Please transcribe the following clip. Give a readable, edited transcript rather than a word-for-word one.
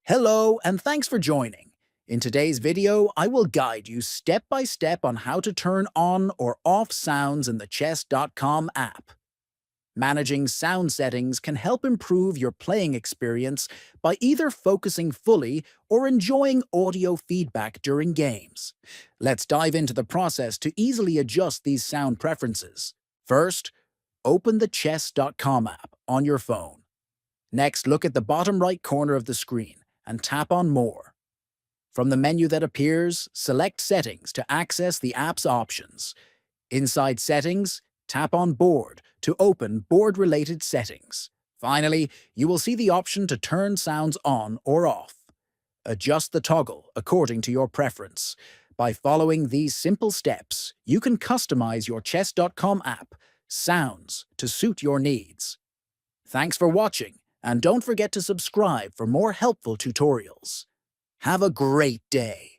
Hello, and thanks for joining. In today's video, I will guide you step by step on how to turn on or off sounds in the Chess.com app. Managing sound settings can help improve your playing experience by either focusing fully or enjoying audio feedback during games. Let's dive into the process to easily adjust these sound preferences. First, open the Chess.com app on your phone. Next, look at the bottom right corner of the screen and tap on More. From the menu that appears, select Settings to access the app's options. Inside Settings, tap on Board to open board-related settings. Finally, you will see the option to turn sounds on or off. Adjust the toggle according to your preference. By following these simple steps, you can customize your Chess.com app sounds to suit your needs. Thanks for watching, and don't forget to subscribe for more helpful tutorials. Have a great day!